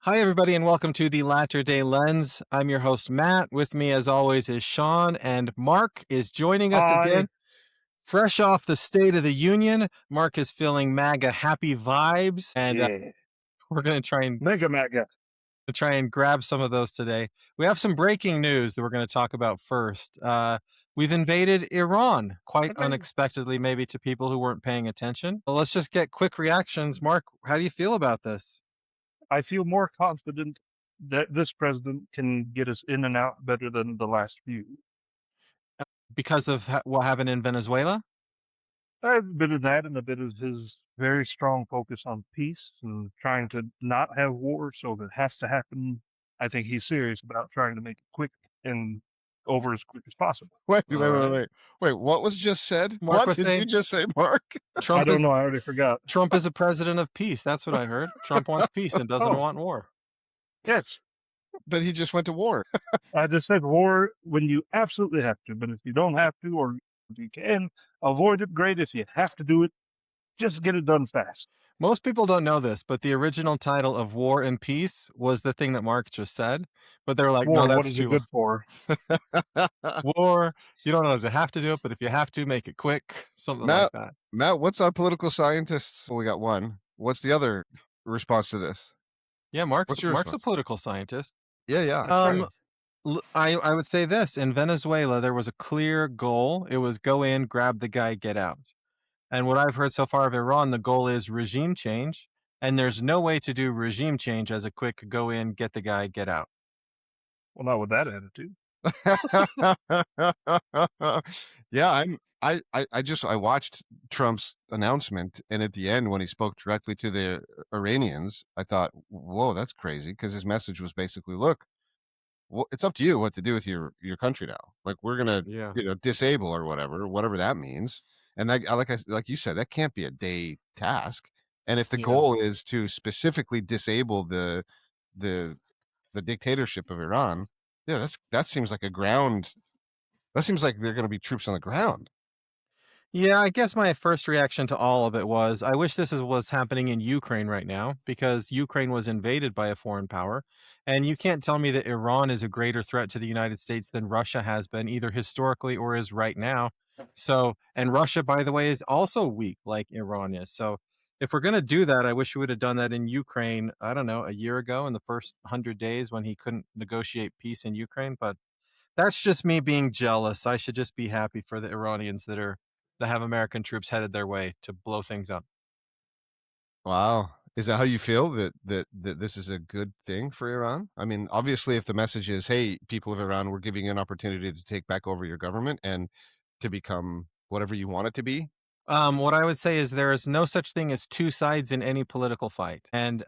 Hi, everybody, and welcome to the Latter Day Lens. I'm your host, Matt. With me, as always, is Shawn, and Marc is joining us Hi. again. Fresh off the State of the Union, Marc is feeling MAGA happy vibes, and Yeah. we're going to Mega MAGA. try and grab some of those today. We have some breaking news that we're going to talk about first. We've invaded Iran, quite Okay. unexpectedly, maybe to people who weren't paying attention. But let's just get quick reactions. Marc, how do you feel about this? I feel more confident that this president can get us in and out better than the last few. Because of what happened in Venezuela? A bit of that and a bit of his very strong focus on peace and trying to not have war, so if it has to happen, I think he's serious about trying to make it quick and over as quick as possible. Wait, wait, All wait, right. wait. Wait, what was just said? Marc What was did you saying just say, Mark? I Trump don't is know. I already forgot. Trump is a president of peace. That's what I heard. Trump wants peace and doesn't Oh, want war. yes. But he just went to war. I just said war when you absolutely have to, but if you don't have to or if you can avoid it, great. If you have to do it, just get it done fast. Most people don't know this, but the original title of War and Peace was the thing that Marc just said. But they're like, no, War, what that's is it too good for? war. You don't always have to do it, but if you have to, make it quick. Something like Matt, that. Matt, what's our political scientists? Well, we got one. What's the other response to this? Yeah, Marc's What's your Marc's a response? political scientist. Yeah, yeah. Um, Okay. I would say this in Venezuela, there was a clear goal. It was go in, grab the guy, get out. And what I've heard so far of Iran, the goal is regime change. And there's no way to do regime change as a quick go in, get the guy, get out. Well, not with that attitude. Yeah, I watched Trump's announcement, and at the end when he spoke directly to the Iranians, I thought, whoa, that's crazy, because his message was basically, look, well, it's up to you what to do with your country now. Like we're gonna, Yeah. disable or whatever that means. And that, like you said, that can't be a day task. And if the Yeah. goal is to specifically disable the the dictatorship of Iran, yeah, that seems like a ground. That seems like they're going to be troops on the ground. Yeah, I guess my first reaction to all of it was I wish was happening in Ukraine right now because Ukraine was invaded by a foreign power. And you can't tell me that Iran is a greater threat to the United States than Russia has been, either historically or is right now. So, and Russia, by the way, is also weak like Iran is. So, if we're going to do that, I wish we would have done that in Ukraine, I don't know, a year ago in the first 100 days when he couldn't negotiate peace in Ukraine. But that's just me being jealous. I should just be happy for the Iranians that have American troops headed their way to blow things up. Wow. Is that how you feel that this is a good thing for Iran? I mean, obviously, if the message is, "Hey, people of Iran, we're giving you an opportunity to take back over your government and to become whatever you want it to be." What I would say is there is no such thing as two sides in any political fight. And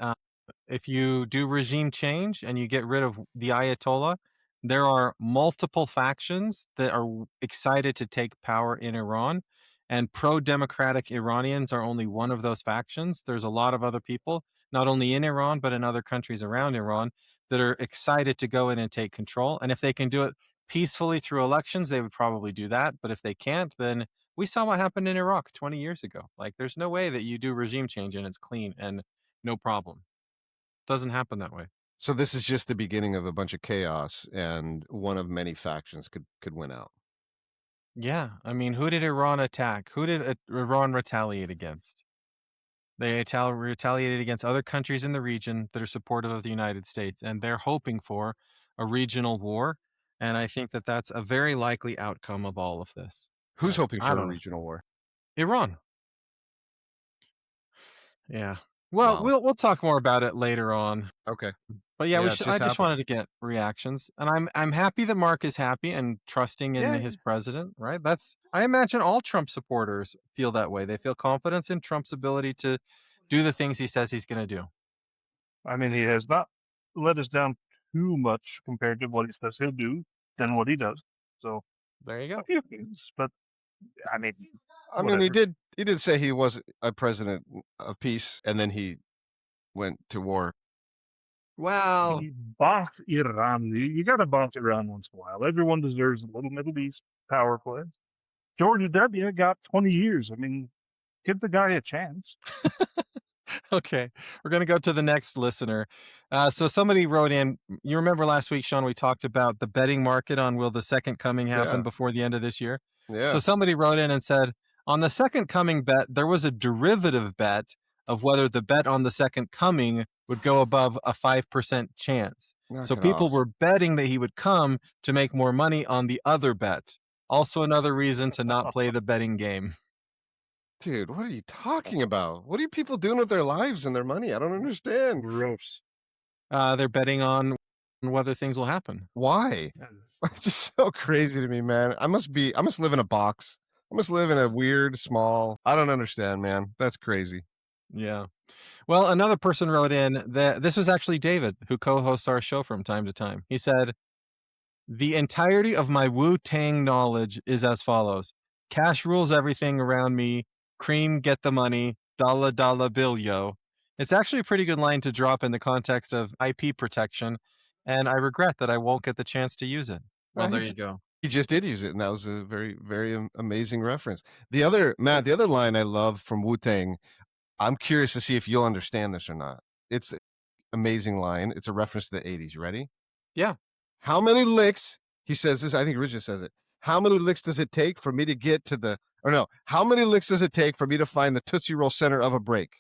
if you do regime change and you get rid of the Ayatollah, there are multiple factions that are excited to take power in Iran. And pro democratic Iranians are only one of those factions. There's a lot of other people, not only in Iran, but in other countries around Iran, that are excited to go in and take control. And if they can do it peacefully through elections, they would probably do that. But if they can't, then we saw what happened in Iraq 20 years ago. Like, there's no way that you do regime change and it's clean and no problem. Doesn't happen that way. So this is just the beginning of a bunch of chaos, and one of many factions could win out. Yeah. I mean, who did Iran attack? Who did Iran retaliate against? They retaliated against other countries in the region that are supportive of the United States, and they're hoping for a regional war. And I think that that's a very likely outcome of all of this. Who's But hoping I for a don't know. regional war? Iran. Yeah. Well, Wow. we'll talk more about it later on. Okay. But yeah, Yeah, it I just just happened. wanted to get reactions, and I'm happy that Marc is happy and trusting in Yeah. his president. Right? That's I imagine all Trump supporters feel that way. They feel confidence in Trump's ability to do the things he says he's going to do. I mean, he has not let us down too much compared to what he says he'll do than what he does. So There you a go. few things, but I mean, I mean, he whatever. did say he was a president of peace, and then he went to war. Well, He bonked Iran. You got to bonk Iran once in a while. Everyone deserves a little Middle East power play. George W. got 20 years. I mean, give the guy a chance. Okay, we're gonna go to the next listener. So somebody wrote in. You remember last week, Shawn, we talked about the betting market on will the second coming happen Yeah, before the end of this year. So yeah. somebody wrote in and said, on the second coming bet, there was a derivative bet of whether the bet on the second coming would go above a 5% chance. Knock So it people off. were betting that he would come to make more money on the other bet. Also, another reason to not play the betting game. Dude, what are you talking about? What are you people doing with their lives and their money? I don't understand. Gross. They're betting on whether things will happen. Why? That is- It's just so crazy to me, man. I must live in a box. I must live in a weird, small, I don't understand, man. That's crazy. Yeah. Well, another person wrote in that this was actually David, who co hosts our show from time to time. He said, the entirety of my Wu Tang knowledge is as follows: cash rules everything around me, cream get the money, dollar dollar bill, yo. It's actually a pretty good line to drop in the context of IP protection, and I regret that I won't get the chance to use it. Well, Uh, he, there you j- go. he just did use it, and that was a very, very amazing reference. The other, Matt, the other line I love from Wu Tang, I'm curious to see if you'll understand this or not. It's an amazing line. It's a reference to the 80s. You ready? Yeah. How many licks? He says this. I think Richard says it. How many licks does it take for me to get to the, or no, how many licks does it take for me to find the Tootsie Roll center of a break?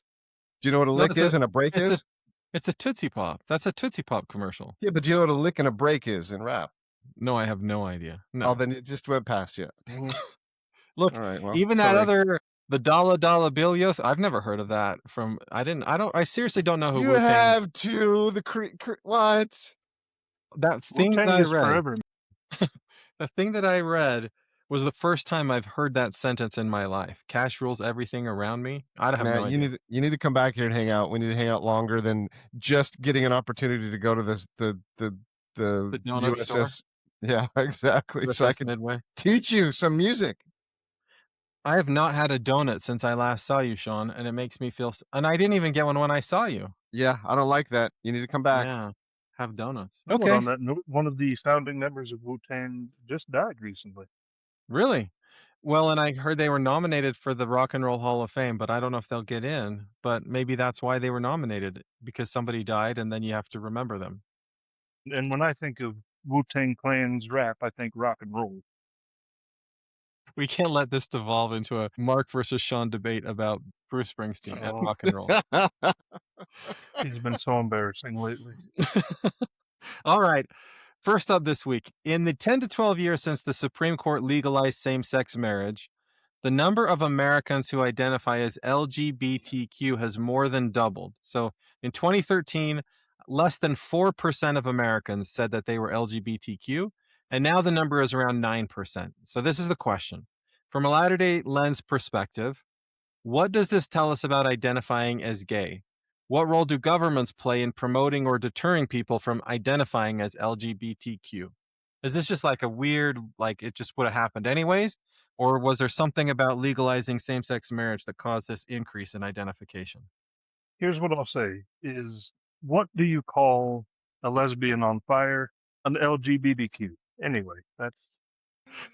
Do you know what a No, lick is and a break it's a is? it's a Tootsie Pop. That's a Tootsie Pop commercial. Yeah, but do you know what a lick and a break is in rap? No, I have no idea. Oh, No. then it just went past you. Dang it. Look, All right. Well, even that sorry. other the dollar dollar bill yoth, I've never heard of that from I seriously don't know who You Wu-Tang. have to what? That Wu thing that Tang I is read, forever. the thing that I read was the first time I've heard that sentence in my life. Cash rules everything around me. I have no Matt, idea. you need to come back here and hang out. We need to hang out longer than just getting an opportunity to go to this the The donut store, USS. Yeah, exactly. So I USS can Midway. teach you some music. I have not had a donut since I last saw you, Shawn, and it makes me feel and I didn't even get one when I saw you. Yeah, I don't like that. You need to come back. Yeah, have donuts. Somewhat Okay, on that note, one of the founding members of Wu Tang just died recently. really? Well, and I heard they were nominated for the Rock and Roll Hall of Fame, but I don't know if they'll get in. But maybe that's why they were nominated, because somebody died and then you have to remember them. And when I think of Wu Tang Clan's rap, I think rock and roll. We can't let this devolve into a Marc versus Shawn debate about Bruce Springsteen and Oh, rock and roll. he's been so embarrassing lately. All right. First up this week, in the 10 to 12 years since the Supreme Court legalized same sex marriage, the number of Americans who identify as LGBTQ has more than doubled. So in 2013, less than 4% of Americans said that they were LGBTQ, and now the number is around 9%. So this is the question. From a Latter day Lens perspective, what does this tell us about identifying as gay? What role do governments play in promoting or deterring people from identifying as LGBTQ? Is this just like a weird, like it just would have happened anyways? Or was there something about legalizing same sex marriage that caused this increase in identification? Here's what I'll say is what do you call a lesbian on fire? An LGBTQ. Anyway, that's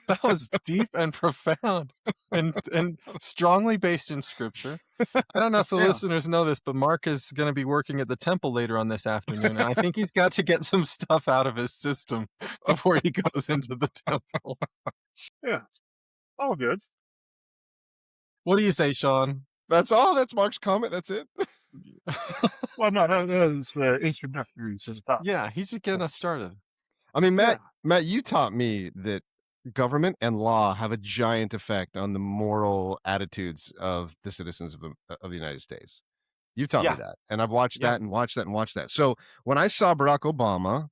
That was deep and profound and strongly based in scripture. I don't know if the yeah. listeners know this, but Marc is going to be working at the temple later on this afternoon, and I think he's got to get some stuff out of his system before he goes into the temple. Yeah. All good. What do you say, Shawn? That's all. That's Mark's comment. That's it. Well, no, that was introductory to the topic. Yeah, he's just getting us started. I mean, Yeah. Matt, you taught me that government and law have a giant effect on the moral attitudes of the citizens of the United States. You've taught me Yeah, that, and I've watched yeah. that and watched that and watched that. So when I saw Barack Obama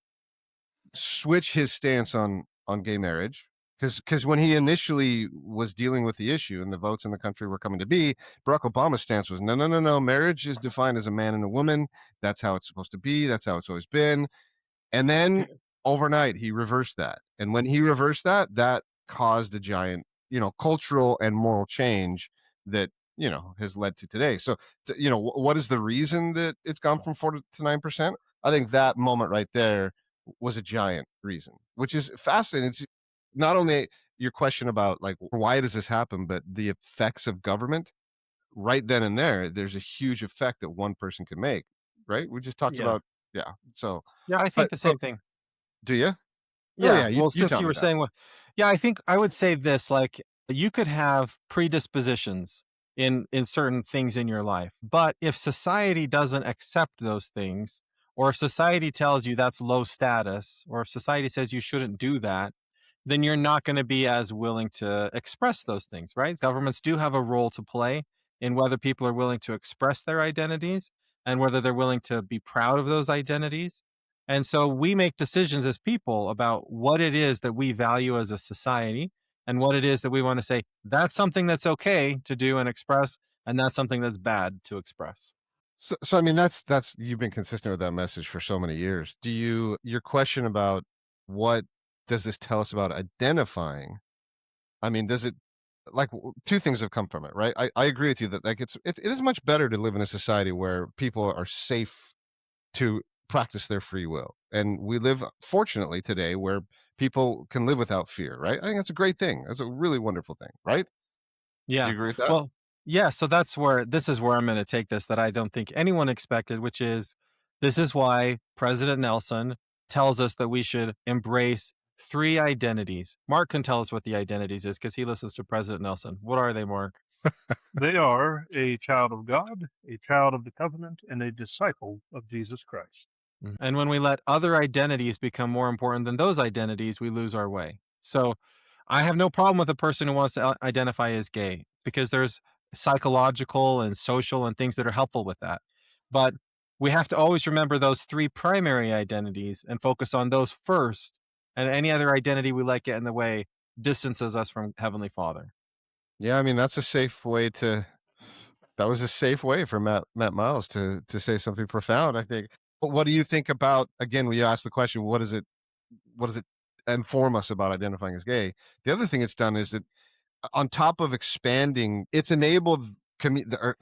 switch his stance on gay marriage, because when he initially was dealing with the issue and the votes in the country were coming to be, Barack Obama's stance was no, marriage is defined as a man and a woman. That's how it's supposed to be. That's how it's always been. And then overnight, he reversed that. And when he reversed that, that caused a giant, cultural and moral change that, has led to today. So, what is the reason that it's gone from 4 to 9%? I think that moment right there was a giant reason, which is fascinating. It's not only your question about like, why does this happen, but the effects of government right then and there, there's a huge effect that one person can make, right? We just talked Yeah. about, yeah. So, Yeah, I think but the same thing. do you? Oh Yeah. yeah, Well, you since tell you me were that. saying, well, yeah, I think I would say this, like you could have predispositions in certain things in your life, but if society doesn't accept those things, or if society tells you that's low status, or if society says you shouldn't do that, then you're not going to be as willing to express those things, right? Governments do have a role to play in whether people are willing to express their identities and whether they're willing to be proud of those identities. And so we make decisions as people about what it is that we value as a society and what it is that we want to say that's something that's okay to do and express, and that's something that's bad to express. So I mean, that's you've been consistent with that message for so many years. Your question about what does this tell us about identifying? I mean, does it like two things have come from it, right? I agree with you that like it is much better to live in a society where people are safe to practice their free will. And we live fortunately today where people can live without fear, right? I think that's a great thing. That's a really wonderful thing, right? Do Yeah. you agree with that? Well, yeah. So that's where this is where I'm going to take this that I don't think anyone expected, which is this is why President Nelson tells us that we should embrace three identities. Mark can tell us what the identities is because he listens to President Nelson. What are they, Mark? They are a child of God, a child of the covenant, and a disciple of Jesus Christ. And when we let other identities become more important than those identities, we lose our way. So I have no problem with a person who wants to identify as gay because there's psychological and social and things that are helpful with that. But we have to always remember those three primary identities and focus on those first. And any other identity we let get in the way distances us from Heavenly Father. Yeah, I mean that's a safe way to that was a safe way for Matt Miles to say something profound, I think. But what do you think about again when you ask the question, what does it inform us about identifying as gay? The other thing it's done is that on top of expanding, it's enabled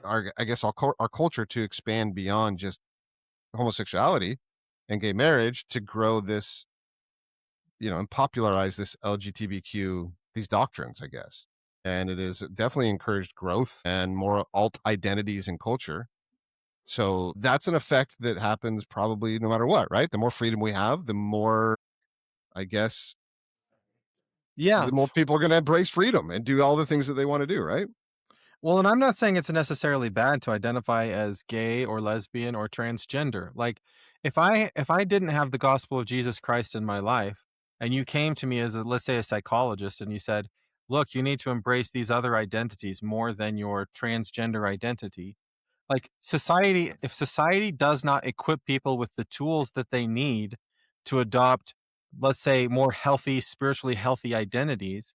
our I guess our culture to expand beyond just homosexuality and gay marriage to grow this, and popularize this LGBTQ these doctrines, I guess. And it has definitely encouraged growth and more alt identities in culture. So that's an effect that happens probably no matter what, right? The more freedom we have, the more, I guess, Yeah. the more people are going to embrace freedom and do all the things that they want to do, right? Well, and I'm not saying it's necessarily bad to identify as gay or lesbian or transgender. Like if I didn't have the gospel of Jesus Christ in my life and you came to me as a let's say a psychologist and you said, "Look, you need to embrace these other identities more than your transgender identity." Like society if society does not equip people with the tools that they need to adopt, let's say, more healthy, spiritually healthy identities,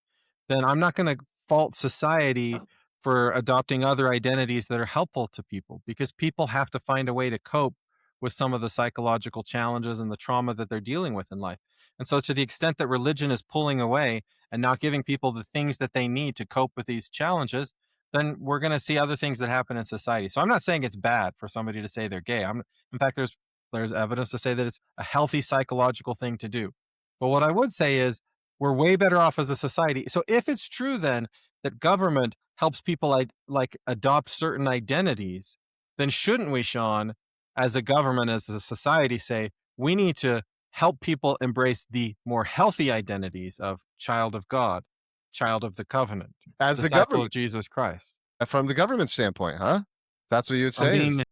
then I'm not going to fault society for adopting other identities that are helpful to people because people have to find a way to cope with some of the psychological challenges and the trauma that they're dealing with in life. And so to the extent that religion is pulling away and not giving people the things that they need to cope with these challenges, then we're going to see other things that happen in society. So I'm not saying it's bad for somebody to say they're gay. In fact, there's evidence to say that it's a healthy psychological thing to do. But what I would say is we're way better off as a society. So if it's true then that government helps people like adopt certain identities, then shouldn't we, Shawn, as a government, as a society, say we need to help people embrace the more healthy identities of child of God, child of the covenant, As the disciple of government, Jesus Christ? from the government standpoint, huh? That's what you would I say mean, is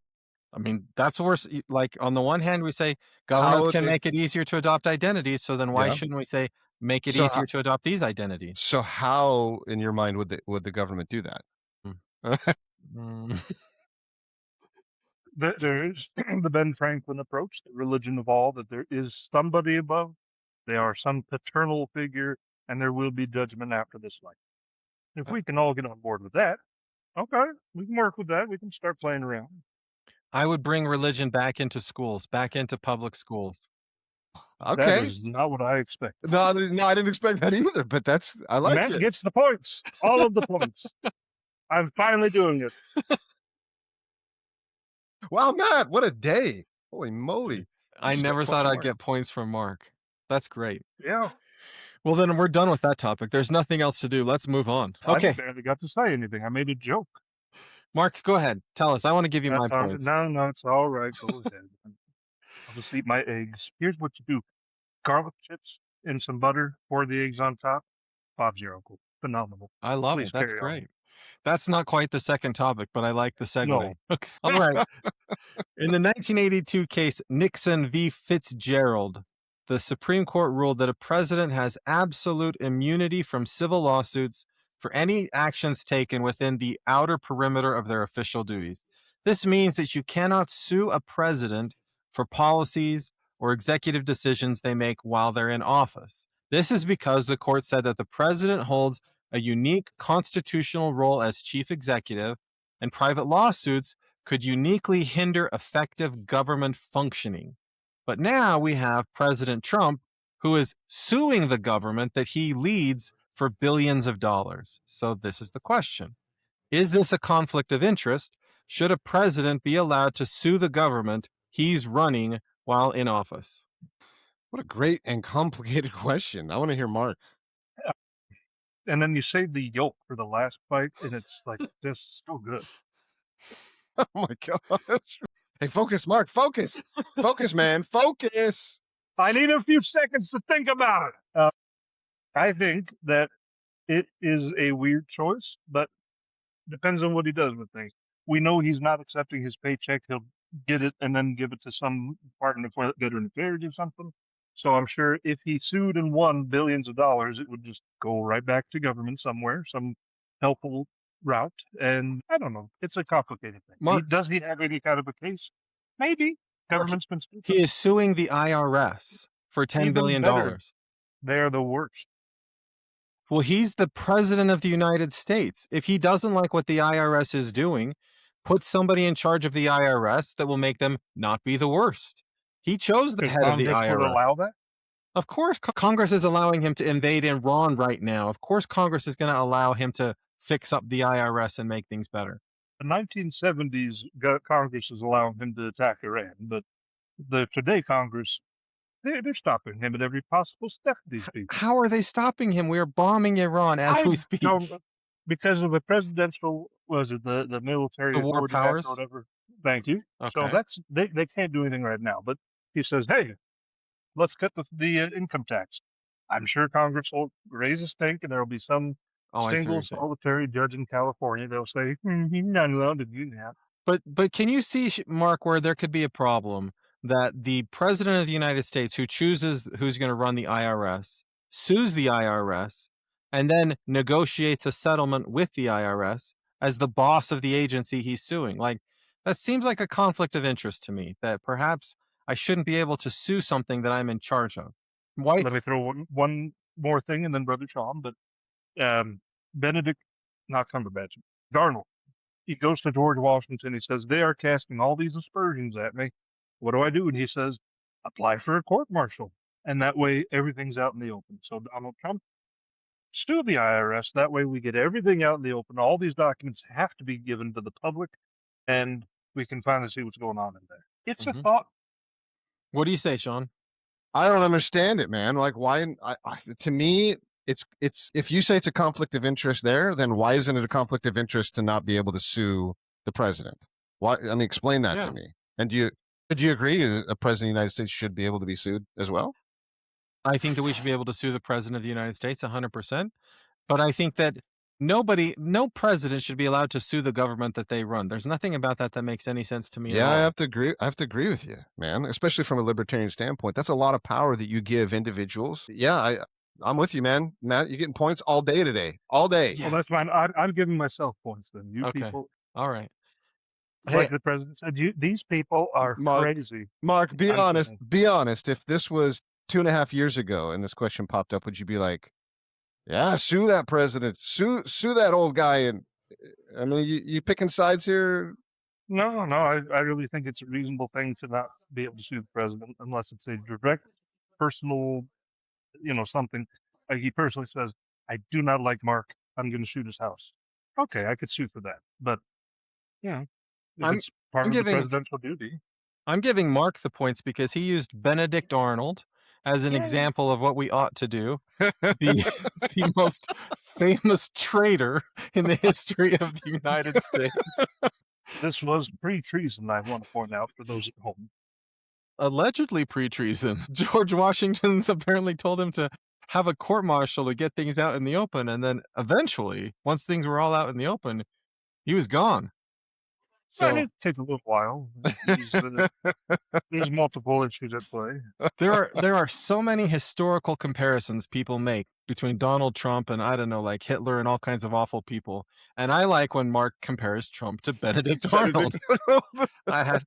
that's what like on the one hand we say how governments would can they, make it easier to adopt identities, so then why yeah. shouldn't we say make it So, easier to adopt these identities? so how in your mind would the government do that? Mm. Mm. There is the Ben Franklin approach, the religion of all, that there is somebody above, they are some paternal figure, and there will be judgment after this life. If we can all get on board with that, okay, we can work with that. We can start playing around. I would bring religion back into schools, back into public schools. That Okay. is not what I expect. No, no, I didn't expect that either, but I like Matt it. gets the points, all of the points. I'm finally doing it. Wow, Matt, what a day. Holy moly. You I just got never points thought from I'd Mark. get points from Mark. That's great. Yeah, Well, then we're done with that topic. There's nothing else to do. Let's move on. I Okay. barely got to say anything. I made a joke. Mark, go ahead. Tell us. I want to give you my That's all, points. no, it's all right. Go ahead. I'll just eat my eggs. Here's what you do: garlic chips and some butter. Pour the eggs on top. Bob's your uncle. Phenomenal. I love Please it. That's carry on. great. That's not quite the second topic, but I like the segue. No, All right. In the 1982 case Nixon v. Fitzgerald, the Supreme Court ruled that a president has absolute immunity from civil lawsuits for any actions taken within the outer perimeter of their official duties. This means that you cannot sue a president for policies or executive decisions they make while they're in office. This is because the court said that the president holds a unique constitutional role as chief executive, and private lawsuits could uniquely hinder effective government functioning. But now we have President Trump, who is suing the government that he leads for billions of dollars. So this is the question. Is this a conflict of interest? Should a president be allowed to sue the government he's running while in office? What a great and complicated question. I want to hear Mark. and then you save the yolk for the last bite, and it's like just so good. Oh my gosh. Hey, focus, Mark. Focus. Focus, man. Focus. I need a few seconds to think about it. I think that it is a weird choice, but depends on what he does with things. We know he's not accepting his paycheck. He'll get it and then give it to some Department of Veteran Affairs or something. So I'm sure if he sued and won billions of dollars, it would just go right back to government somewhere, some helpful route. And I don't know. It's a complicated thing. Mark- Does he have any kind of a case? Maybe. Government's been stupid. He is suing the IRS for $10 Even billion. better. They're the worst. Well, he's the president of the United States. If he doesn't like what the IRS is doing, put somebody in charge of the IRS that will make them not be the worst. He chose the Does head of the Congress would IRS. allow that? Of course, Congress is allowing him to invade Iran right now. Of course, Congress is going to allow him to fix up the IRS and make things better. The 1970s Congress is allowing him to attack Iran, but the today Congress, they're stopping him at every possible step. These people. How are they stopping him? We are bombing Iran as we speak. Because of the presidential, was it the military The war authority act powers? or whatever? Thank you. Okay. So that's they can't do anything right now. But he says, hey, let's cut the income tax. I'm sure Congress will raise a stink, and there will be some single solitary judge in California. They'll say he's not allowed to do that. But can you see, Mark, where there could be a problem that the president of the United States, who chooses who's going to run the IRS, sues the IRS, and then negotiates a settlement with the IRS as the boss of the agency he's suing? Like, that seems like a conflict of interest to me, that perhaps I shouldn't be able to sue something that I'm in charge of. Why? Let me throw one more thing, and then Brother Shawn. But Benedict, not Cumberbatch, Darnold. He goes to George Washington. He says, they are casting all these aspersions at me. What do I do? And he says, apply for a court martial. And that way, everything's out in the open. So Donald Trump, sue the IRS. That way, we get everything out in the open. All these documents have to be given to the public, and we can finally see what's going on in there. It's a thought. What do you say, Shawn? I don't understand it, man. Like, why? To me, it's if you say it's a conflict of interest there, then why isn't it a conflict of interest to not be able to sue the president? Why? I mean, explain that to me. And would you agree that a president of the United States should be able to be sued as well? I think that we should be able to sue the president of the United States 100%. But I think that no president should be allowed to sue the government that they run. There's nothing about that makes any sense to me. Yeah, I have to agree with you, man. Especially from a libertarian standpoint, that's a lot of power that you give individuals. Yeah, I'm with you, man. Matt, you're getting points all day today, all day. Well, that's fine. I'm giving myself points then. You people. All right. Like the president said, these people are crazy. Mark, be honest. Be honest. If this was 2.5 years ago and this question popped up, would you be like, yeah, sue that president, sue that old guy? And I mean, you picking sides here? No. I really think it's a reasonable thing to not be able to sue the president unless it's a direct personal, something. Like he personally says, I do not like Mark. I'm going to shoot his house. Okay, I could sue for that. But, it's part of the presidential duty. I'm giving Mark the points because he used Benedict Arnold as an Yeah. example of what we ought to do. The most famous traitor in the history of the United States. This was pre-treason, I want to point out for those at home. Allegedly pre-treason. George Washington's apparently told him to have a court-martial to get things out in the open, and then eventually, once things were all out in the open, he was gone. But So it takes a little while. There's multiple issues at play. there are so many historical comparisons people make between Donald Trump and, I don't know, like Hitler and all kinds of awful people. And I like when Mark compares Trump to Benedict Arnold. I had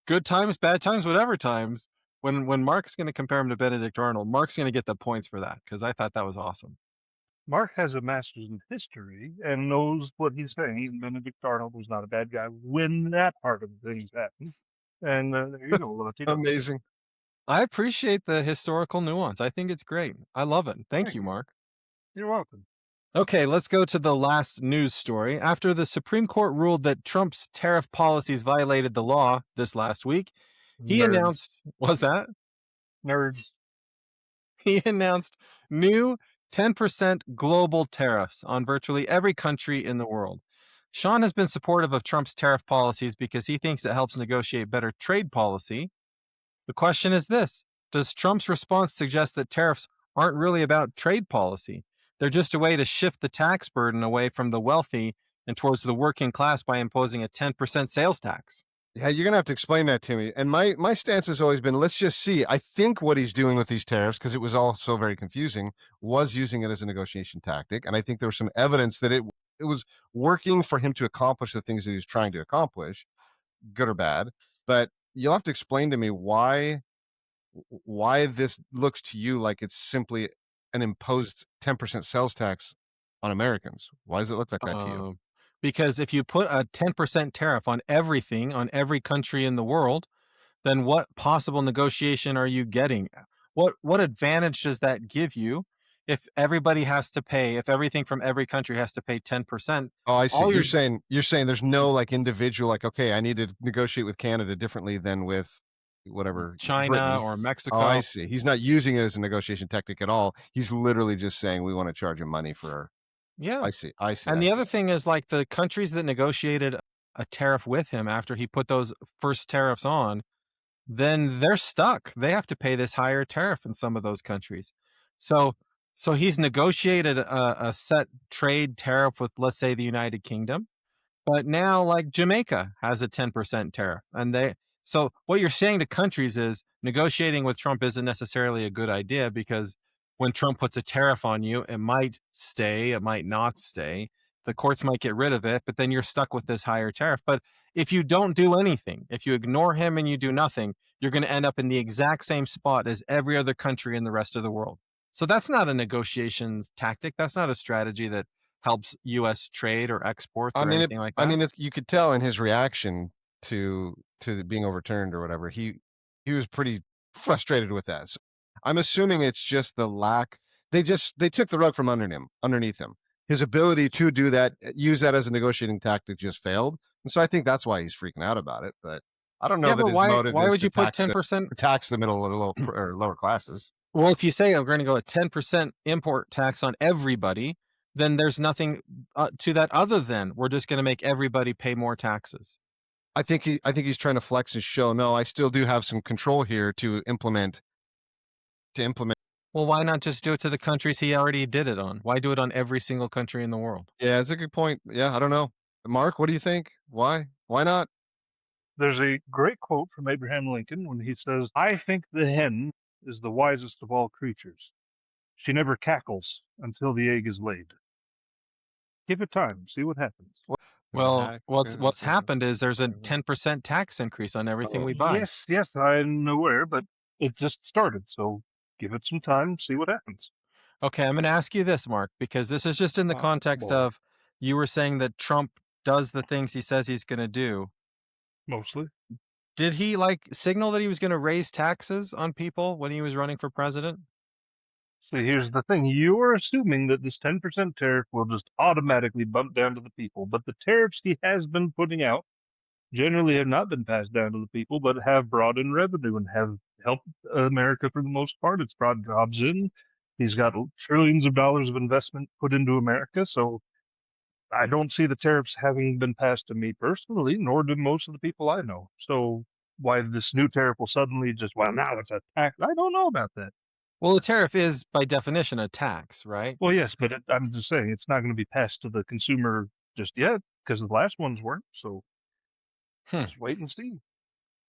good times, bad times, whatever times. When Mark's going to compare him to Benedict Arnold, Mark's going to get the points for that, because I thought that was awesome. Mark has a master's in history and knows what he's saying. Even Benedict Arnold was not a bad guy when that part of things happened. And there you go, Latino. Amazing. I appreciate the historical nuance. I think it's great. I love it. Thank you, Mark. You're welcome. Okay, let's go to the last news story. After the Supreme Court ruled that Trump's tariff policies violated the law this last week, he Nerds. announced, was that? Nerds. He announced new 10% global tariffs on virtually every country in the world. Shawn has been supportive of Trump's tariff policies because he thinks it helps negotiate better trade policy. The question is this: does Trump's response suggest that tariffs aren't really about trade policy? They're just a way to shift the tax burden away from the wealthy and towards the working class by imposing a 10% sales tax. Yeah, you're gonna have to explain that to me. And my stance has always been, let's just see. I think what he's doing with these tariffs, because it was all so very confusing, was using it as a negotiation tactic. And I think there was some evidence that it was working for him to accomplish the things that he was trying to accomplish, good or bad. But you'll have to explain to me why this looks to you like it's simply an imposed 10% sales tax on Americans. Why does it look like that to you? Because if you put a 10% tariff on everything, on every country in the world, then what possible negotiation are you getting? What advantage does that give you if everybody has to pay, if everything from every country has to pay 10%? Oh, I see. All You're saying there's no like individual, like, okay, I need to negotiate with Canada differently than with whatever China Britain. or Mexico. Oh, I see. He's not using it as a negotiation tactic at all. He's literally just saying we want to charge him money for. Yeah. I see. I see. And I the see. other thing is, like, the countries that negotiated a tariff with him after he put those first tariffs on, then they're stuck. They have to pay this higher tariff in some of those countries. So he's negotiated a set trade tariff with, let's say, the United Kingdom, but now, like, Jamaica has a 10% tariff, and so what you're saying to countries is negotiating with Trump isn't necessarily a good idea, because when Trump puts a tariff on you, it might stay, it might not stay. The courts might get rid of it, but then you're stuck with this higher tariff. But if you don't do anything, if you ignore him and you do nothing, you're going to end up in the exact same spot as every other country in the rest of the world. So that's not a negotiations tactic. That's not a strategy that helps U.S. trade or exports or anything like that. I mean, you could tell in his reaction to being overturned or whatever. He was pretty frustrated with that. So I'm assuming it's just the lack. They took the rug from underneath him. His ability to do that, use that as a negotiating tactic, just failed, and so I think that's why he's freaking out about it. But I don't know that his motive why is would to you put 10%? tax the middle or lower classes. Well, if you say I'm going to go a 10% import tax on everybody, then there's nothing to that other than we're just going to make everybody pay more taxes. I think he's trying to flex and show, no, I still do have some control here to implement. Well, why not just do it to the countries he already did it on? Why do it on every single country in the world? Yeah, it's a good point. Yeah, I don't know. Mark, what do you think? Why not? There's a great quote from Abraham Lincoln when he says, "I think the hen is the wisest of all creatures. She never cackles until the egg is laid." Give it time, see what happens. Well, what's happened is there's a 10% tax increase on everything we buy. Yes, I'm aware, but it just started, so give it some time, see what happens. Okay, I'm going to ask you this, Mark, because this is just in the context of you were saying that Trump does the things he says he's going to do. Mostly. Did he signal that he was going to raise taxes on people when he was running for president? See, here's the thing. You are assuming that this 10% tariff will just automatically bump down to the people, but the tariffs he has been putting out generally have not been passed down to the people, but have brought in revenue and have helped America for the most part. It's brought jobs in. He's got trillions of dollars of investment put into America. So I don't see the tariffs having been passed to me personally, nor do most of the people I know. So why this new tariff will suddenly just, well, now it's a tax? I don't know about that. Well, a tariff is by definition a tax, right? Well, yes, but I'm just saying it's not going to be passed to the consumer just yet because the last ones weren't. So Hmm. just wait and see.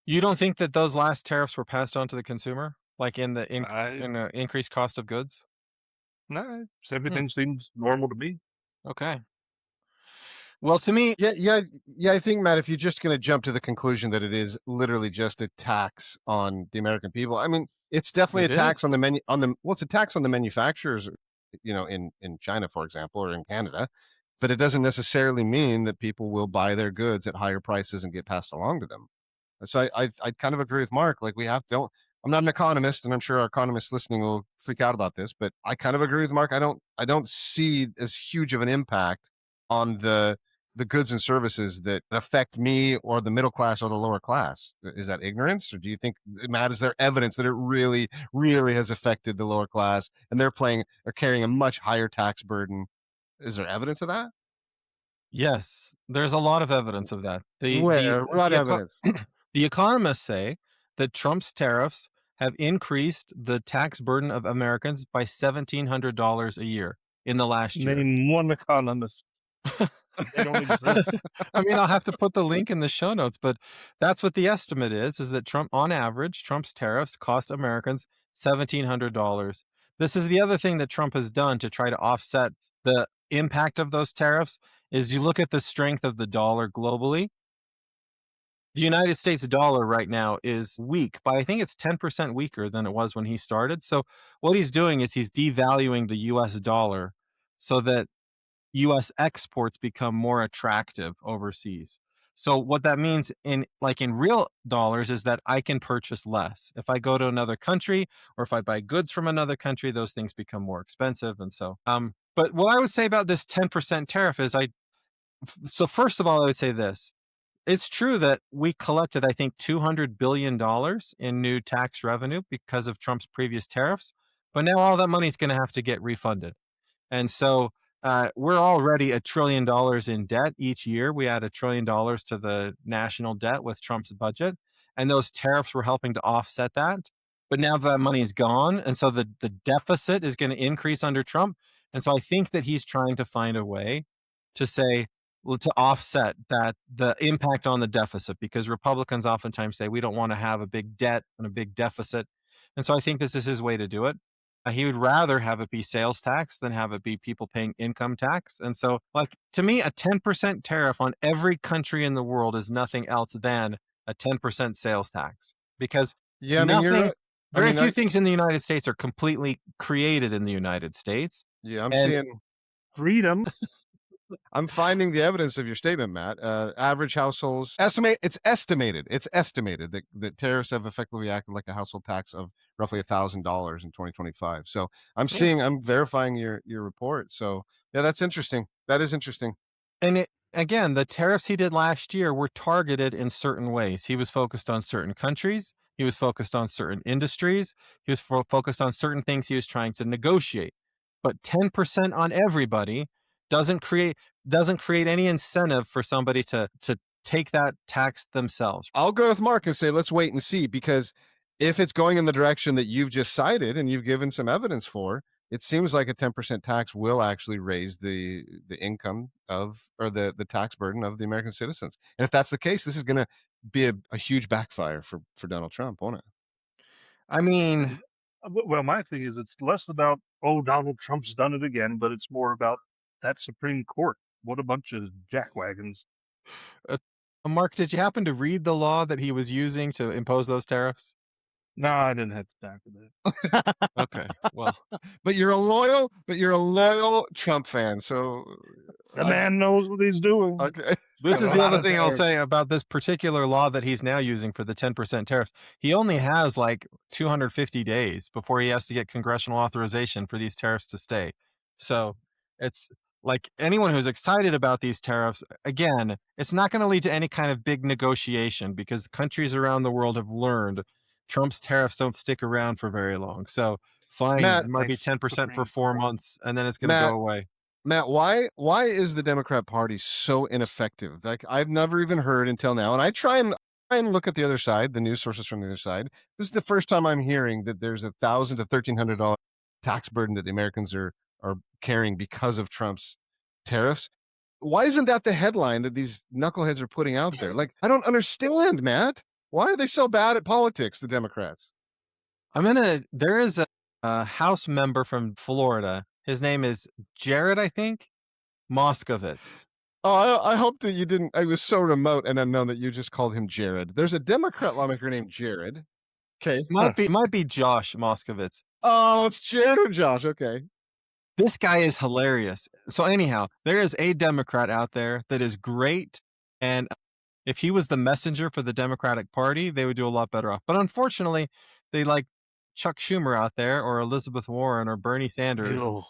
You don't think that those last tariffs were passed on to the consumer, like in the I increased cost of goods? No, Hmm. everything seems normal to me. Okay. Well, to me, Yeah. I think, Matt, if you're just going to jump to the conclusion that it is literally just a tax on the American people, I mean, it's definitely a it tax is. on the well, it's a tax on the manufacturers, in China, for example, or in Canada, but it doesn't necessarily mean that people will buy their goods at higher prices and get passed along to them. So I kind of agree with Mark. Like, we have don't. I'm not an economist, and I'm sure our economists listening will freak out about this, but I kind of agree with Mark. I don't see as huge of an impact on the goods and services that affect me or the middle class or the lower class. Is that ignorance, or do you think, Matt, is there evidence that it really, really has affected the lower class and they're carrying a much higher tax burden? Is there evidence of that? Yes, there's a lot of evidence of that. Where? What evidence? The economists say that Trump's tariffs have increased the tax burden of Americans by $1,700 a year in the last year. Name one economist. They don't exist. I mean, I'll have to put the link in the show notes, but that's what the estimate is that Trump, on average, Trump's tariffs cost Americans $1,700. This is the other thing that Trump has done to try to offset the impact of those tariffs is you look at the strength of the dollar globally. The United States dollar right now is weak, but I think it's 10% weaker than it was when he started. So what he's doing is he's devaluing the US dollar so that US exports become more attractive overseas. So what that means in real dollars is that I can purchase less. If I go to another country or if I buy goods from another country, those things become more expensive. And so but what I would say about this 10% tariff is so first of all, I would say this. It's true that we collected, I think, $200 billion in new tax revenue because of Trump's previous tariffs, but now all that money is going to have to get refunded. And so we're already $1 trillion in debt each year. We add $1 trillion to the national debt with Trump's budget, and those tariffs were helping to offset that. But now that money is gone, and so the deficit is going to increase under Trump. And so I think that he's trying to find a way to say, well, to offset that the impact on the deficit, because Republicans oftentimes say we don't want to have a big debt and a big deficit. And so I think this is his way to do it. He would rather have it be sales tax than have it be people paying income tax. And so, like, to me, a 10% tariff on every country in the world is nothing else than a 10% sales tax because Yeah, I mean, you're nothing, right. I very mean, few things in the United States are completely created in the United States. yeah, I'm And seeing. Freedom. I'm finding the evidence of your statement, Matt. Average households estimate. It's estimated. It's estimated that tariffs have effectively acted like a household tax of roughly $1,000 in 2025. So yeah, I'm verifying your report. So yeah, that's interesting. That is interesting. And again, the tariffs he did last year were targeted in certain ways. He was focused on certain countries. He was focused on certain industries. He was focused on certain things he was trying to negotiate. But 10% on everybody doesn't create any incentive for somebody to take that tax themselves. I'll go with Mark and say let's wait and see, because if it's going in the direction that you've just cited and you've given some evidence for, it seems like a 10% tax will actually raise the income of, or the tax burden of the American citizens. And if that's the case, this is going to be a huge backfire for Donald Trump, won't it? I mean, Well, my thing is, it's less about, oh, Donald Trump's done it again, but it's more about that Supreme Court. What a bunch of jackwagons. uh, Mark, did you happen to read the law that he was using to impose those tariffs? No, I didn't have time for that. Okay, well, But you're a loyal Trump fan, so The man knows what he's doing. okay. this A is the lot other of thing I'll tariffs. say about this particular law that he's now using for the 10% tariffs. He only has like 250 days before he has to get congressional authorization for these tariffs to stay. So it's like anyone who's excited about these tariffs, again, it's not going to lead to any kind of big negotiation because countries around the world have learned Trump's tariffs don't stick around for very long. So fine, Matt, it might be Thanks for 10% for bringing 4 months and then it's going to go Matt, away. Matt, why is the Democrat Party so ineffective? Like I've never even heard until now, and I try and look at the other side, the news sources from the other side. This is the first time I'm hearing that there's $1,000 to $1,300 tax burden that the Americans are carrying because of Trump's tariffs. Why isn't that the headline that these knuckleheads are putting out there? Like I don't understand, Matt. Why are they so bad at politics, the Democrats? There is a House member from Florida. His name is Jared, I think, Moskovitz. Oh, I hope that you didn't. I was so remote and unknown that you just called him Jared. There's a Democrat lawmaker named Jared. Okay. Might be Josh Moskovitz. Oh, it's Jared or Josh. Okay. This guy is hilarious. So anyhow, there is a Democrat out there that is great, and if he was the messenger for the Democratic Party, they would do a lot better off. But unfortunately, they like Chuck Schumer out there, or Elizabeth Warren, or Bernie Sanders, Ew.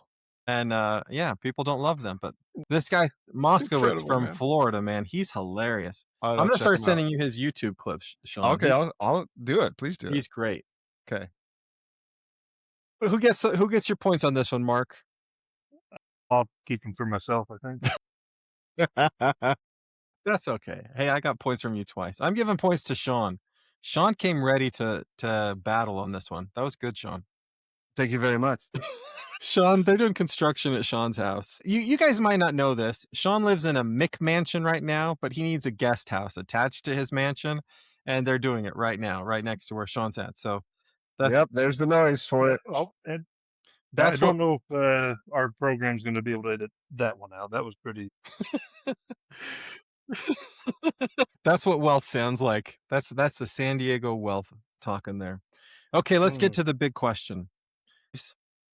and yeah, people don't love them. But this guy Moskowitz Incredible, from man. Florida, man, he's hilarious. I'll I'm gonna check start him out. sending you his YouTube clips, Shawn. Okay, I'll do it. Please do it. He's great. Okay. But who gets your points on this one, Marc? I'll keep them for myself, I think. That's okay. Hey, I got points from you twice. I'm giving points to Shawn. Shawn came ready to battle on this one. That was good, Shawn. Thank you very much. Shawn, they're doing construction at Shawn's house. You guys might not know this. Shawn lives in a McMansion right now, but he needs a guest house attached to his mansion, and they're doing it right now, right next to where Shawn's at. So that's Yep, there's the noise for it. Oh, and that's I don't know if our program's going to be able to edit that one out. That was pretty. That's what wealth sounds like. That's the San Diego wealth talking there. Okay, let's get to the big question.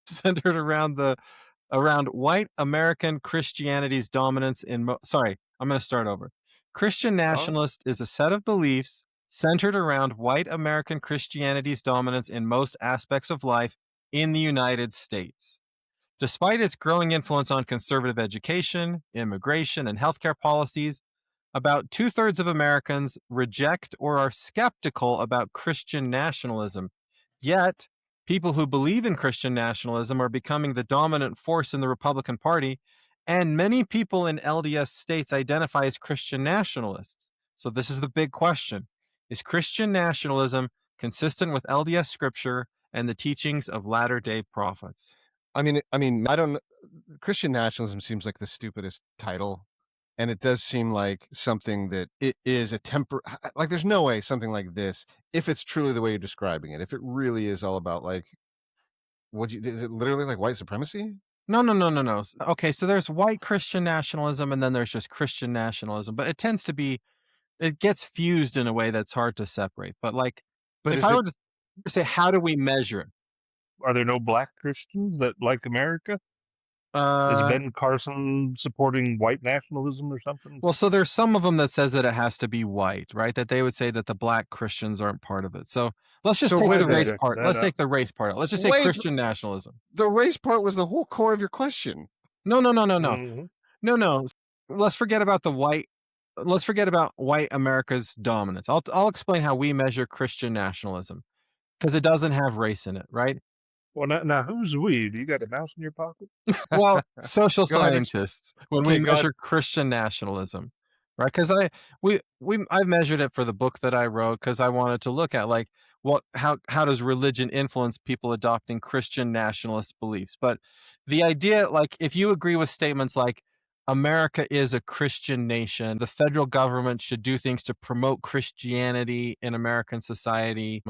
Centered around white American Christianity's dominance in sorry, I'm going to start over. Christian nationalist is a set of beliefs centered around white American Christianity's dominance in most aspects of life in the United States. Despite its growing influence on conservative education, immigration, and healthcare policies, about 2/3 of Americans reject or are skeptical about Christian nationalism. Yet, people who believe in Christian nationalism are becoming the dominant force in the Republican Party, and many people in LDS states identify as Christian nationalists. So, this is the big question. Is Christian nationalism consistent with LDS scripture and the teachings of Latter-day Prophets? I mean, I don't. Christian nationalism seems like the stupidest title, and it does seem like something that it is a like there's no way something like this, if it's truly the way you're describing it, if it really is all about like is it literally like white supremacy? No. Okay, so there's white Christian nationalism and then there's just Christian nationalism, but it gets fused in a way that's hard to separate. But like, But if is I it were to say, how do we measure it? Are there no black Christians that like America? Is Uh, Ben Carson supporting white nationalism or something? well, so there's some of them that says that it has to be white, right? That they would say that the black Christians aren't part of it. So let's just So take wait the a minute. race part. That Let's up. take the race part out. Let's just say Wait. Christian nationalism. the race part was the whole core of your question? No. Mhm. No. Let's forget about the white. Let's forget about white America's dominance. I'll explain how we measure Christian nationalism because it doesn't have race in it, right? Well, now who's we? Do you got a mouse in your pocket? Well, social Go ahead. scientists when Okay, we go ahead. measure Christian nationalism, right? Because I measured it for the book that I wrote because I wanted to look at like how does religion influence people adopting Christian nationalist beliefs. But the idea, like, if you agree with statements like America is a Christian nation, the federal government should do things to promote Christianity in American society,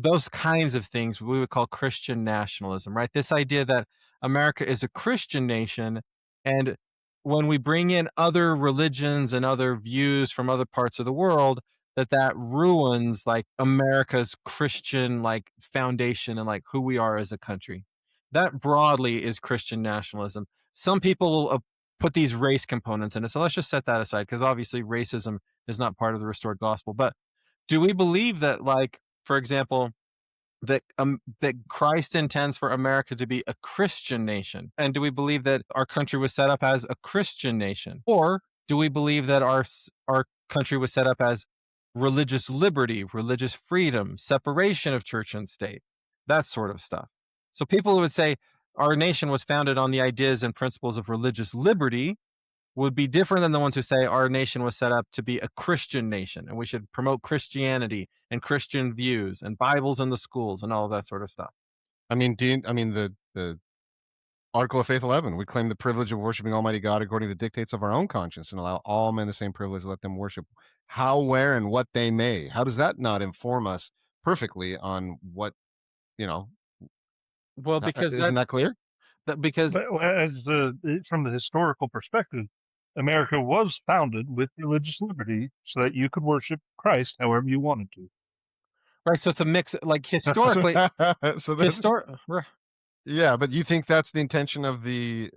those kinds of things we would call Christian nationalism, right? This idea that America is a Christian nation, and when we bring in other religions and other views from other parts of the world, that ruins like America's Christian like foundation and like who we are as a country. That broadly is Christian nationalism. Some people will put these race components in it. So let's just set that aside because obviously racism is not part of the restored gospel. But do we believe that, like, for example, that Christ intends for America to be a Christian nation? And do we believe that our country was set up as a Christian nation? Or do we believe that our country was set up as religious liberty, religious freedom, separation of church and state, that sort of stuff? So people who would say our nation was founded on the ideas and principles of religious liberty would be different than the ones who say our nation was set up to be a Christian nation and we should promote Christianity and Christian views and Bibles in the schools and all of that sort of stuff. I mean, the Article of Faith 11, we claim the privilege of worshiping Almighty God according to the dictates of our own conscience and allow all men the same privilege, let them worship how, where, and what they may. How does that not inform us perfectly on what, you know, Well, because isn't that clear? because But from the historical perspective, America was founded with religious liberty so that you could worship Christ however you wanted to. right, so it's a mix. Like historically, So then, histor- yeah, but you think that's the intention of the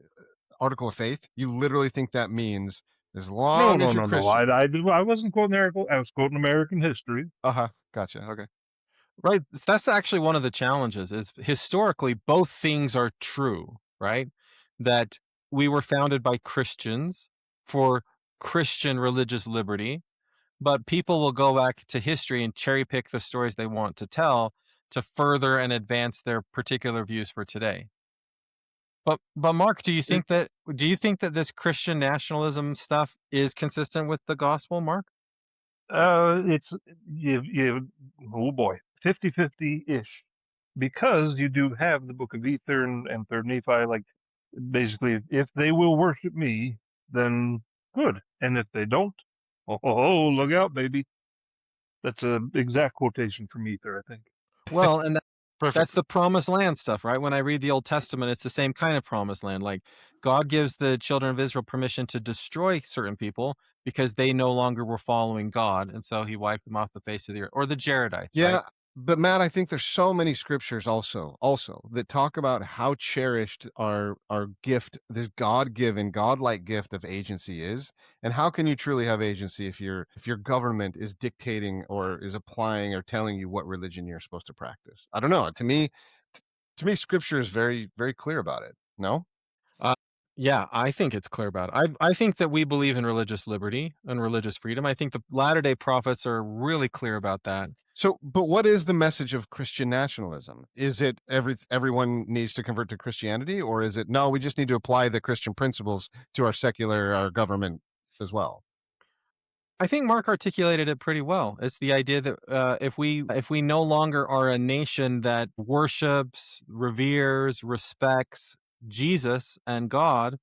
Article of Faith? You literally think that means as No, long no, as you're no, no. Christian? I wasn't quoting American. I was quoting American history. Gotcha. Okay. right, that's actually one of the challenges. Is historically both things are true, right? That we were founded by Christians for Christian religious liberty, but people will go back to history and cherry pick the stories they want to tell to further and advance their particular views for today. But Mark, do you think that this Christian nationalism stuff is consistent with the gospel, Mark? It's you oh boy, 50-50 ish, because you do have the Book of Ether and Third Nephi. Like basically, if they will worship me, then good, and if they don't, oh, look out, baby. That's a exact quotation from Ether, I think. Well, and Perfect. that's the promised land stuff, right? When I read the Old Testament, it's the same kind of promised land. Like God gives the children of Israel permission to destroy certain people because they no longer were following God, and so He wiped them off the face of the earth. Or the Jaredites, Yeah, right? but Matt, I think there's so many scriptures also that talk about how cherished our gift, this God-given, godlike gift of agency is, and how can you truly have agency if your government is dictating or is applying or telling you what religion you're supposed to practice? I don't know. To me, scripture is very, very clear about it. No? Uh, yeah, I think it's clear about it. I think that we believe in religious liberty and religious freedom. I think the Latter Day Prophets are really clear about that. So, but what is the message of Christian nationalism? Is it everyone needs to convert to Christianity, or is it no? We just need to apply the Christian principles to our government as well. I think Mark articulated it pretty well. It's the idea that if we no longer are a nation that worships, reveres, respects Jesus and God,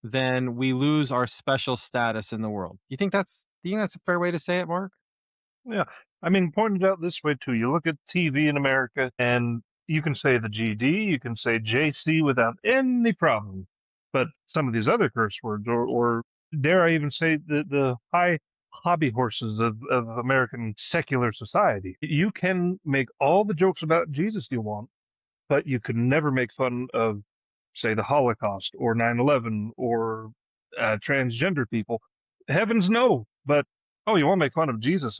then we lose our special status in the world. Do you think that's a fair way to say it, Mark? Yeah. I mean, pointed out this way too. You look at TV in America, and you can say the GD, you can say JC without any problem. But some of these other curse words, or dare I even say the high hobby horses of American secular society, you can make all the jokes about Jesus you want, but you could never make fun of, say, the Holocaust or 9/11 or transgender people. Heavens no. But, oh, you want to make fun of Jesus?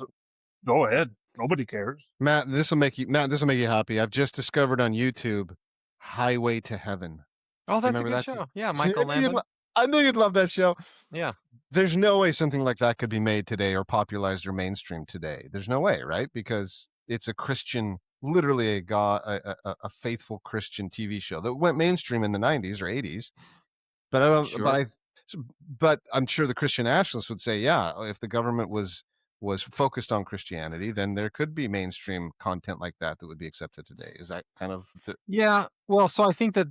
Go ahead. Nobody cares. Matt, this will make you happy. I've just discovered on YouTube Highway to Heaven. Oh, that's a Remember good that? show. Yeah, See, Michael Landon. I knew you'd love that show. Yeah. There's no way something like that could be made today or popularized or mainstream today. There's no way, right? Because it's a Christian, literally a faithful Christian TV show that went mainstream in the 90s or 80s. But I don't. Sure. But I'm sure the Christian nationalists would say, yeah, if the government was focused on Christianity, then there could be mainstream content like that would be accepted today. Is that kind of Yeah, well, so I think that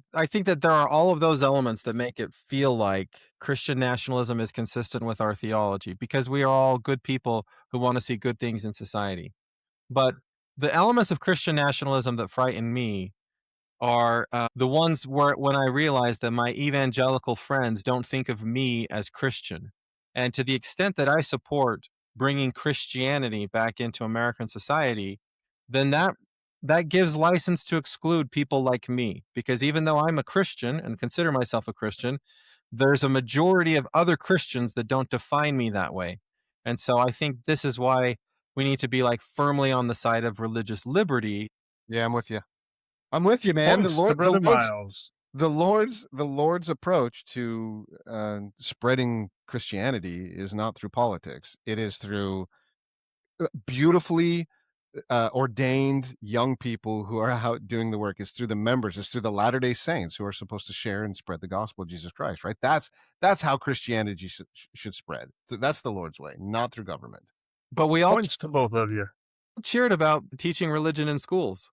there are all of those elements that make it feel like Christian nationalism is consistent with our theology because we are all good people who want to see good things in society. But the elements of Christian nationalism that frighten me are the ones where when I realize that my evangelical friends don't think of me as Christian. And to the extent that I support bringing Christianity back into American society, then that gives license to exclude people like me. Because even though I'm a Christian and consider myself a Christian, there's a majority of other Christians that don't define me that way. And so I think this is why we need to be like firmly on the side of religious liberty. Yeah, I'm with you. I'm with you, man. Points to Brother Miles. The Lord's approach to spreading Christianity is not through politics. It is through beautifully ordained young people who are out doing the work. It's through the members. It's through the Latter-day Saints who are supposed to share and spread the gospel of Jesus Christ. Right? That's how Christianity should spread. That's the Lord's way, not through government. But we all Points to both of you. cheered about teaching religion in schools.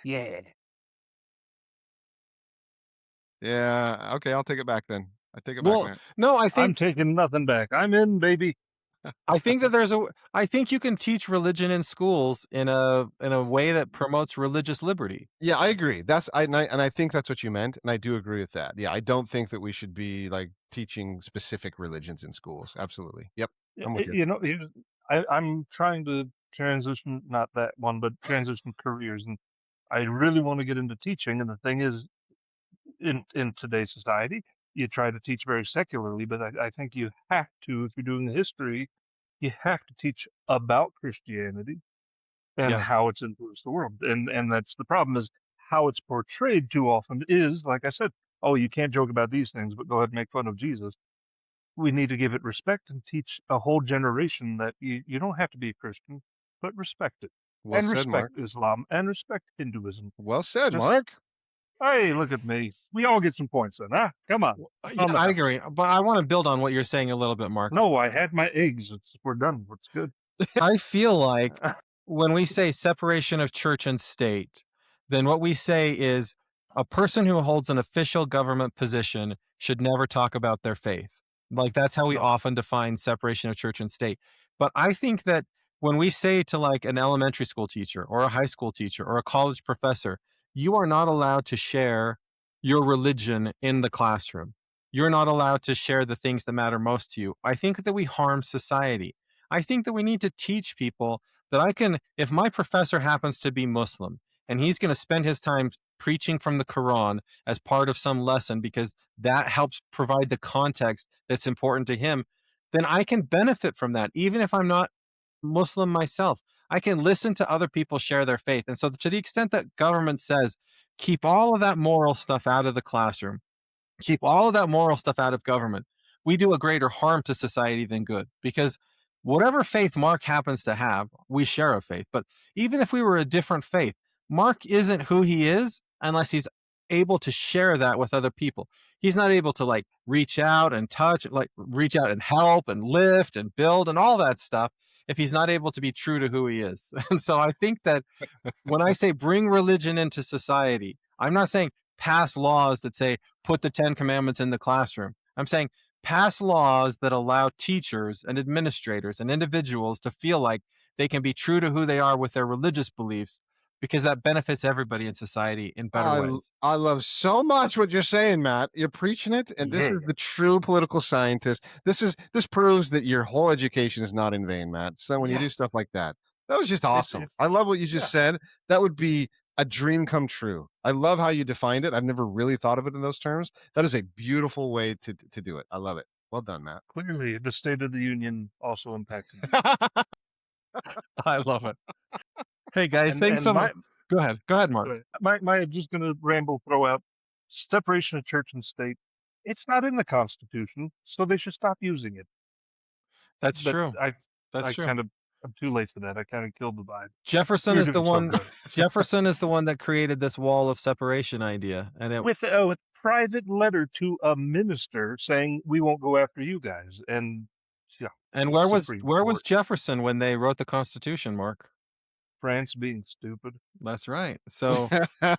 Yeah. Yeah. Okay, I'll take it back then. I take it back, Well, man. no, I I'm think taking nothing back. I'm in, baby. I think that I think you can teach religion in schools in a way that promotes religious liberty. Yeah, I agree. I think that's what you meant, and I do agree with that. Yeah, I don't think that we should be like teaching specific religions in schools. Absolutely. Yep, I'm with you. You know, I'm trying to transition, not that one, but transition careers, and I really want to get into teaching. And the thing is, in today's society, you try to teach very secularly, but I think you have to, if you're doing history, you have to teach about Christianity and Yes. how it's influenced the world. And that's the problem, is how it's portrayed too often is, like I said, oh, you can't joke about these things, but go ahead and make fun of Jesus. We need to give it respect and teach a whole generation that you don't have to be a Christian, but respect it. Well And said, Mark. respect Islam and respect Hinduism. Well said, Just, Mark. hey, look at me. We all get some points then, huh? Come on. Yeah, On the I house. agree, but I want to build on what you're saying a little bit, Mark. No, I had my eggs. We're done. It's good. I feel like when we say separation of church and state, then what we say is a person who holds an official government position should never talk about their faith. Like that's how we No. often define separation of church and state. But I think that when we say to like an elementary school teacher or a high school teacher or a college professor, you are not allowed to share your religion in the classroom. You're not allowed to share the things that matter most to you. I think that we harm society. I think that we need to teach people that if my professor happens to be Muslim and he's going to spend his time preaching from the Quran as part of some lesson because that helps provide the context that's important to him, then I can benefit from that, even if I'm not Muslim myself. I can listen to other people share their faith. And so, to the extent that government says, keep all of that moral stuff out of the classroom, keep all of that moral stuff out of government, we do a greater harm to society than good. Because whatever faith Marc happens to have, we share a faith. But even if we were a different faith, Marc isn't who he is unless he's able to share that with other people. He's not able to like reach out and touch, like reach out and help and lift and build and all that stuff if he's not able to be true to who he is. And so I think that when I say bring religion into society, I'm not saying pass laws that say put the 10 commandments in the classroom. I'm saying pass laws that allow teachers and administrators and individuals to feel like they can be true to who they are with their religious beliefs, because that benefits everybody in society in better ways. I love so much what you're saying, Matt. You're preaching it, and this is the true political scientist. This proves that your whole education is not in vain, Matt. So when you do stuff like that was just awesome. I love what you just said. That would be a dream come true. I love how you defined it. I've never really thought of it in those terms. That is a beautiful way to do it. I love it. Well done, Matt. Clearly, the State of the Union also impacted me. I love it. Hey guys, thanks so much. Go ahead, Marc. I'm just going to throw out separation of church and state. It's not in the Constitution, so they should stop using it. That's true. I'm too late for that. I kind of killed the vibe. Jefferson is the one. Jefferson is the one that created this wall of separation idea, and with a private letter to a minister saying we won't go after you guys. And yeah. And where was Jefferson when they wrote the Constitution, Marc? France being stupid. That's right. So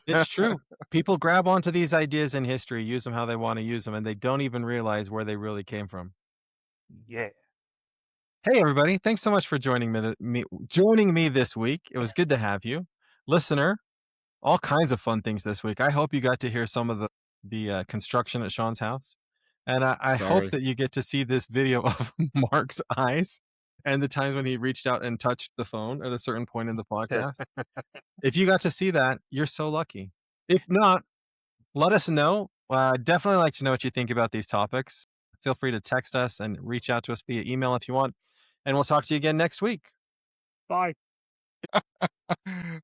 it's true. People grab onto these ideas in history, use them how they want to use them, and they don't even realize where they really came from. Yeah. Hey everybody, thanks so much for joining me this week. It was good to have you. Listener, all kinds of fun things this week. I hope you got to hear some of the construction at Shawn's house. And I hope that you get to see this video of Marc's eyes and the times when he reached out and touched the phone at a certain point in the podcast. If you got to see that, you're so lucky. If not, let us know. Definitely like to know what you think about these topics. Feel free to text us and reach out to us via email if you want. And we'll talk to you again next week. Bye.